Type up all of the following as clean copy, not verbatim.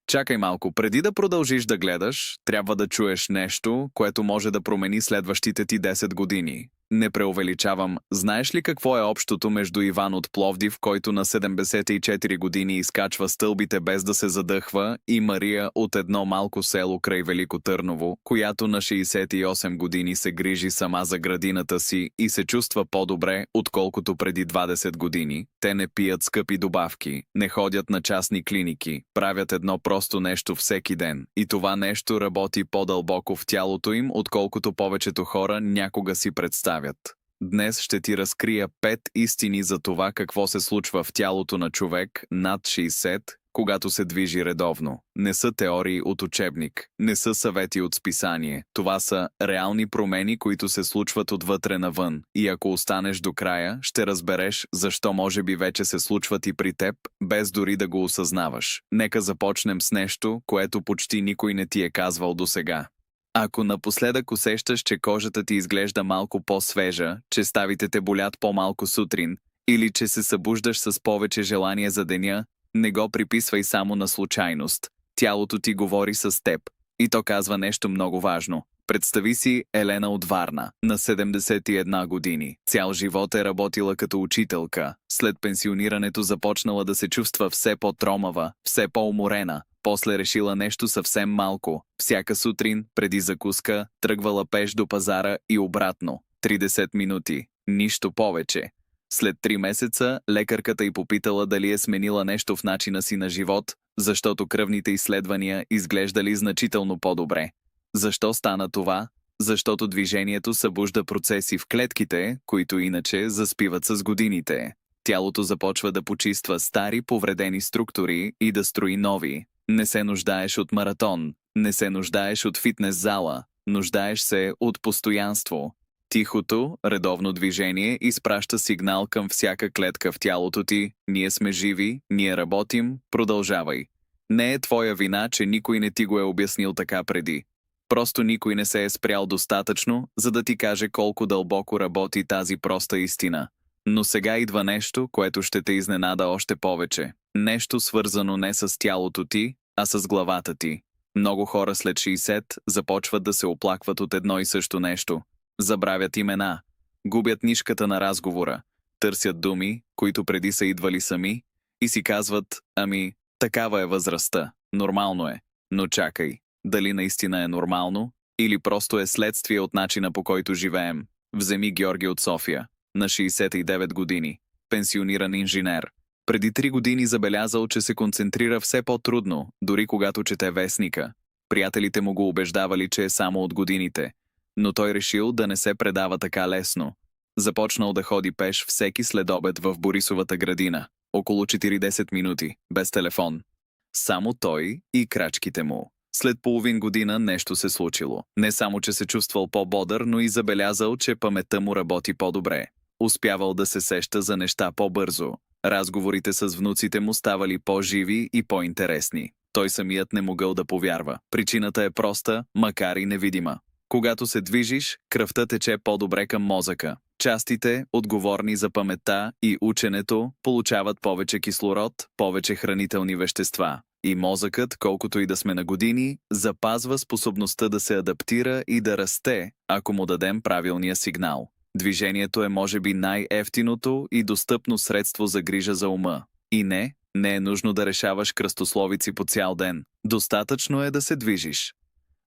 Чакай малко, преди да продължиш да гледаш, трябва да чуеш нещо, което може да промени следващите ти 10 години. Не преувеличавам. Знаеш ли какво е общото между Иван от Пловдив, който на 74 години изкачва стълбите без да се задъхва, и Мария от едно малко село край Велико Търново, която на 68 години се грижи сама за градината си и се чувства по-добре, отколкото преди 20 години? Те не пият скъпи добавки, не ходят на частни клиники, правят едно просто нещо всеки ден. И това нещо работи по-дълбоко в тялото им, отколкото повечето хора някога си представят. Днес ще ти разкрия 5 истини за това какво се случва в тялото на човек над 60, когато се движи редовно. Не са теории от учебник, не са съвети от списание. Това са реални промени, които се случват отвътре навън. И ако останеш до края, ще разбереш защо може би вече се случват и при теб, без дори да го осъзнаваш. Нека започнем с нещо, което почти никой не ти е казвал досега. Ако напоследък усещаш, че кожата ти изглежда малко по-свежа, че ставите те болят по-малко сутрин, или че се събуждаш с повече желание за деня, не го приписвай само на случайност. Тялото ти говори с теб. И то казва нещо много важно. Представи си Елена от Варна, на 71 години. Цял живот е работила като учителка. След пенсионирането започнала да се чувства все по-тромава, все по-уморена. После решила нещо съвсем малко. Всяка сутрин, преди закуска, тръгвала пеш до пазара и обратно. 30 минути. Нищо повече. След 3 месеца лекарката й попитала дали е сменила нещо в начина си на живот, защото кръвните изследвания изглеждали значително по-добре. Защо стана това? Защото движението събужда процеси в клетките, които иначе заспиват с годините. Тялото започва да почиства стари повредени структури и да строи нови. Не се нуждаеш от маратон, не се нуждаеш от фитнес зала, нуждаеш се от постоянство. Тихото, редовно движение изпраща сигнал към всяка клетка в тялото ти. Ние сме живи, ние работим, продължавай. Не е твоя вина, че никой не ти го е обяснил така преди. Просто никой не се е спрял достатъчно, за да ти каже колко дълбоко работи тази проста истина. Но сега идва нещо, което ще те изненада още повече. Нещо свързано не с тялото ти, а с главата ти. Много хора след 60 започват да се оплакват от едно и също нещо. Забравят имена, губят нишката на разговора, търсят думи, които преди са идвали сами, и си казват: ами, такава е възрастта, нормално е. Но чакай, дали наистина е нормално, или просто е следствие от начина, по който живеем? Вземи Георги от София, на 69 години, пенсиониран инженер. Преди 3 години забелязал, че се концентрира все по-трудно, дори когато чете вестника. Приятелите му го убеждавали, че е само от годините. Но той решил да не се предава така лесно. Започнал да ходи пеш всеки следобед в Борисовата градина. Около 40 минути, без телефон. Само той и крачките му. След половин година нещо се случило. Не само, че се чувствал по-бодър, но и забелязал, че паметта му работи по-добре. Успявал да се сеща за неща по-бързо. Разговорите с внуците му ставали по-живи и по-интересни. Той самият не могъл да повярва. Причината е проста, макар и невидима. Когато се движиш, кръвта тече по-добре към мозъка. Частите, отговорни за паметта и ученето, получават повече кислород, повече хранителни вещества. И мозъкът, колкото и да сме на години, запазва способността да се адаптира и да расте, ако му дадем правилния сигнал. Движението е може би най-евтиното и достъпно средство за грижа за ума. И не е нужно да решаваш кръстословици по цял ден. Достатъчно е да се движиш.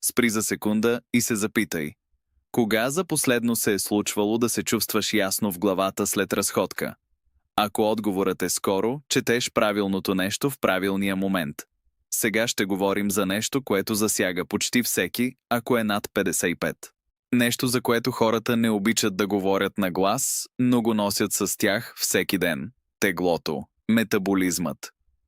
Спри за секунда и се запитай: кога за последно се е случвало да се чувстваш ясно в главата след разходка? Ако отговорът е скоро, четеш правилното нещо в правилния момент. Сега ще говорим за нещо, което засяга почти всеки, ако е над 55. Нещо, за което хората не обичат да говорят на глас, но го носят с тях всеки ден. Теглото, метаболизмът.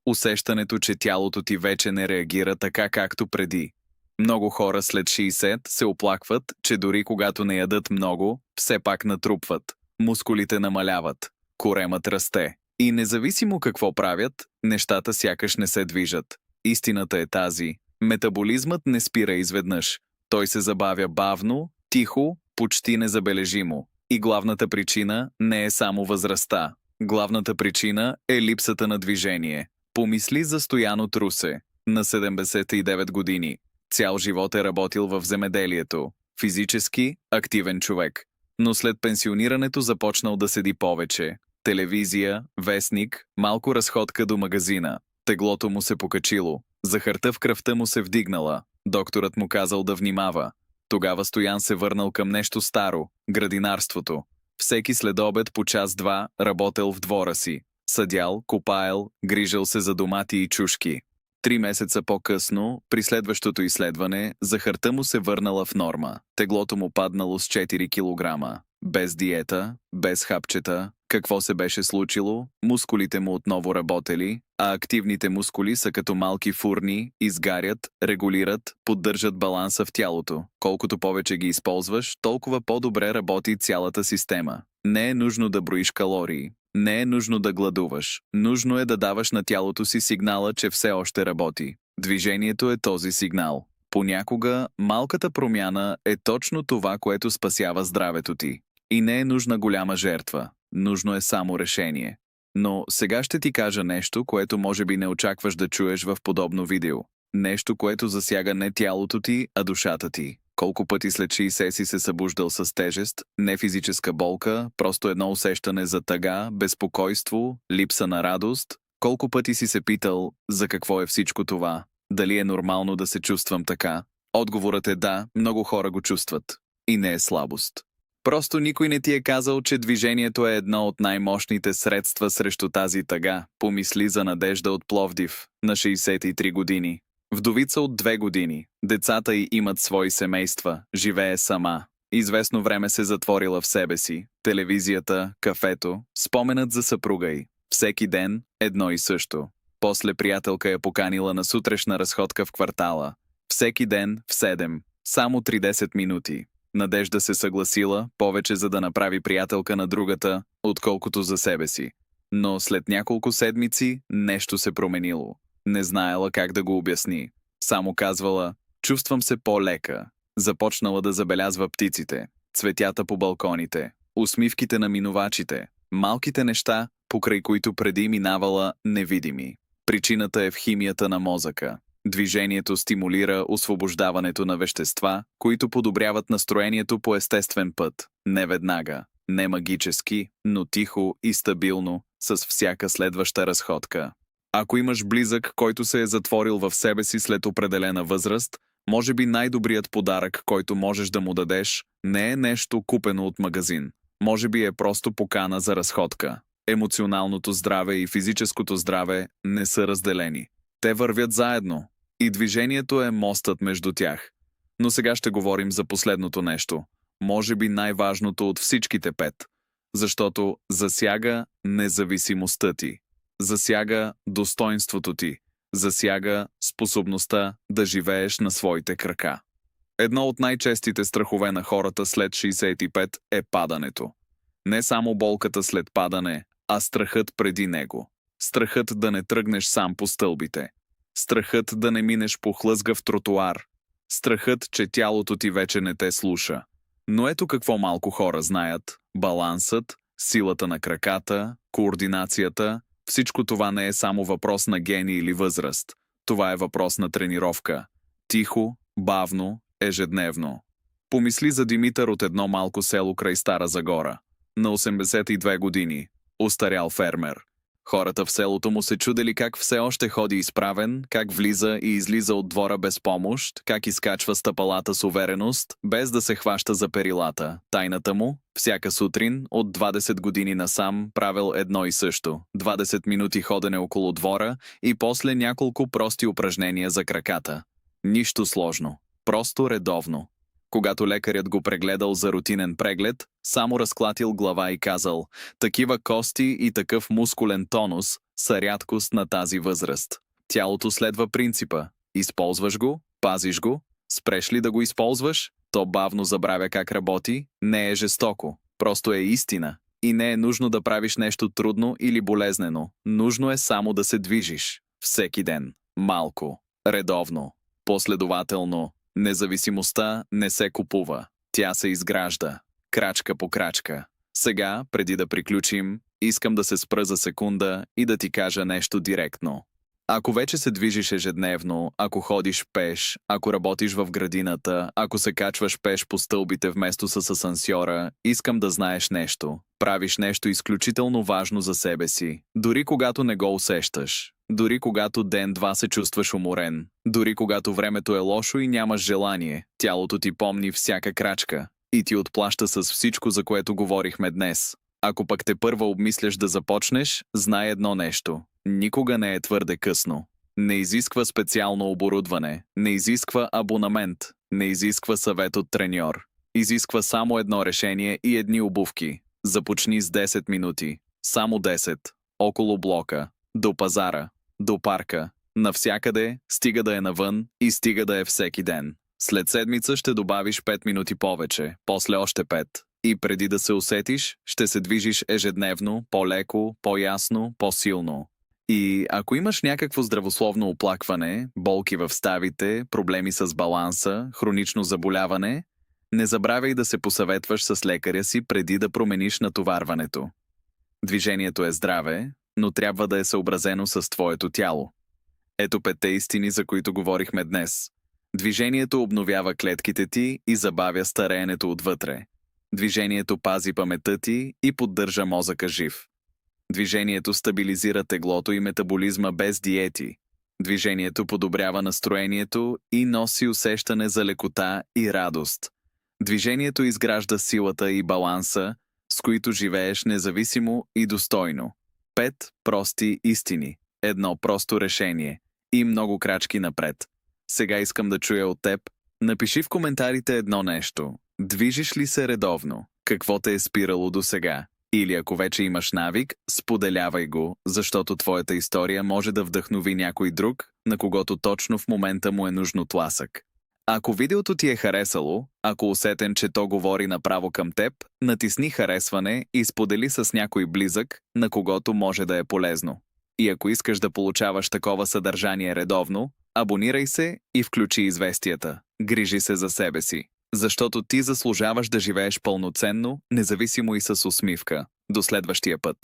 Усещането, че тялото ти вече не реагира така, както преди. Много хора след 60 се оплакват, че дори когато не ядат много, все пак натрупват. Мускулите намаляват. Коремът расте. И независимо какво правят, нещата сякаш не се движат. Истината е тази. Метаболизмът не спира изведнъж. Той се забавя бавно, тихо, почти незабележимо. И главната причина не е само възрастта. Главната причина е липсата на движение. Помисли за Стоян от Русе. На 79 години. Цял живот е работил в земеделието. Физически активен човек. Но след пенсионирането започнал да седи повече. Телевизия, вестник, малко разходка до магазина. Теглото му се покачило. Захарта в кръвта му се вдигнала. Докторът му казал да внимава. Тогава Стоян се върнал към нещо старо – градинарството. Всеки следобед по час-два работел в двора си. Съдял, копаел, грижал се за домати и чушки. 3 месеца по-късно, при следващото изследване, захарта му се върнала в норма. Теглото му паднало с 4 килограма. Без диета, без хапчета. Какво се беше случило? Мускулите му отново работели, а активните мускули са като малки фурни, изгарят, регулират, поддържат баланса в тялото. Колкото повече ги използваш, толкова по-добре работи цялата система. Не е нужно да броиш калории. Не е нужно да гладуваш. Нужно е да даваш на тялото си сигнала, че все още работи. Движението е този сигнал. Понякога малката промяна е точно това, което спасява здравето ти. И не е нужна голяма жертва. Нужно е само решение. Но сега ще ти кажа нещо, което може би не очакваш да чуеш в подобно видео. Нещо, което засяга не тялото ти, а душата ти. Колко пъти след 60 си се събуждал с тежест, не физическа болка, просто едно усещане за тъга, безпокойство, липса на радост? Колко пъти си се питал, за какво е всичко това? Дали е нормално да се чувствам така? Отговорът е да, много хора го чувстват. И не е слабост. Просто никой не ти е казал, че движението е едно от най-мощните средства срещу тази тъга. Помисли за Надежда от Пловдив, на 63 години. Вдовица от 2 години. Децата й имат свои семейства. Живее сама. Известно време се затворила в себе си. Телевизията, кафето, споменът за съпруга й. Всеки ден едно и също. После приятелка я поканила на сутрешна разходка в квартала. Всеки ден в 7. Само 30 минути. Надежда се съгласила, повече за да направи приятелка на другата, отколкото за себе си. Но след няколко седмици нещо се променило. Не знаела как да го обясни. Само казвала, чувствам се по-лека. Започнала да забелязва птиците, цветята по балконите, усмивките на минувачите, малките неща, покрай които преди минавала невидими. Причината е в химията на мозъка. Движението стимулира освобождаването на вещества, които подобряват настроението по естествен път. Не веднага, не магически, но тихо и стабилно, с всяка следваща разходка. Ако имаш близък, който се е затворил в себе си след определена възраст, може би най-добрият подарък, който можеш да му дадеш, не е нещо купено от магазин. Може би е просто покана за разходка. Емоционалното здраве и физическото здраве не са разделени. Те вървят заедно. И движението е мостът между тях. Но сега ще говорим за последното нещо. Може би най-важното от всичките 5. Защото засяга независимостта ти. Засяга достоинството ти. Засяга способността да живееш на своите крака. Едно от най-честите страхове на хората след 65 е падането. Не само болката след падане, а страхът преди него. Страхът да не тръгнеш сам по стълбите. Страхът да не минеш по хлъзгав тротуар. Страхът, че тялото ти вече не те слуша. Но ето какво малко хора знаят. Балансът, силата на краката, координацията, всичко това не е само въпрос на гени или възраст. Това е въпрос на тренировка. Тихо, бавно, ежедневно. Помисли за Димитър от едно малко село край Стара Загора. На 82 години. Остарял фермер. Хората в селото му се чудели как все още ходи изправен, как влиза и излиза от двора без помощ, как изкачва стъпалата с увереност, без да се хваща за перилата. Тайната му? Всяка сутрин, от 20 години насам, правил едно и също. 20 минути ходене около двора и после няколко прости упражнения за краката. Нищо сложно. Просто редовно. Когато лекарят го прегледал за рутинен преглед, само разклатил глава и казал: такива кости и такъв мускулен тонус са рядкост на тази възраст. Тялото следва принципа. Използваш го, пазиш го, спреш ли да го използваш, то бавно забравя как работи, не е жестоко, просто е истина. И не е нужно да правиш нещо трудно или болезнено, нужно е само да се движиш. Всеки ден, малко, редовно, последователно. Независимостта не се купува, тя се изгражда, крачка по крачка. Сега, преди да приключим, искам да се спра за секунда и да ти кажа нещо директно. Ако вече се движиш ежедневно, ако ходиш пеш, ако работиш в градината, ако се качваш пеш по стълбите вместо с асансьора, искам да знаеш нещо. Правиш нещо изключително важно за себе си, дори когато не го усещаш. Дори когато ден-два се чувстваш уморен. Дори когато времето е лошо и нямаш желание, тялото ти помни всяка крачка и ти отплаща с всичко, за което говорихме днес. Ако пък те първа обмисляш да започнеш, знай едно нещо. Никога не е твърде късно. Не изисква специално оборудване, не изисква абонамент, не изисква съвет от треньор. Изисква само едно решение и едни обувки. Започни с 10 минути. Само 10. Около блока. До пазара. До парка. Навсякъде, стига да е навън и стига да е всеки ден. След седмица ще добавиш 5 минути повече, после още 5. И преди да се усетиш, ще се движиш ежедневно, по-леко, по-ясно, по-силно. И ако имаш някакво здравословно оплакване, болки в ставите, проблеми с баланса, хронично заболяване, не забравяй да се посъветваш с лекаря си преди да промениш натоварването. Движението е здраве, но трябва да е съобразено с твоето тяло. Ето 5 истини, за които говорихме днес. Движението обновява клетките ти и забавя стареенето отвътре. Движението пази паметта ти и поддържа мозъка жив. Движението стабилизира теглото и метаболизма без диети. Движението подобрява настроението и носи усещане за лекота и радост. Движението изгражда силата и баланса, с които живееш независимо и достойно. 5 прости истини, едно просто решение и много крачки напред. Сега искам да чуя от теб. Напиши в коментарите едно нещо. Движиш ли се редовно? Какво те е спирало до сега? Или ако вече имаш навик, споделявай го, защото твоята история може да вдъхнови някой друг, на когото точно в момента му е нужно тласък. Ако видеото ти е харесало, ако усетен, че то говори направо към теб, натисни харесване и сподели с някой близък, на когото може да е полезно. И ако искаш да получаваш такова съдържание редовно, абонирай се и включи известията. Грижи се за себе си. Защото ти заслужаваш да живееш пълноценно, независимо и с усмивка. До следващия път.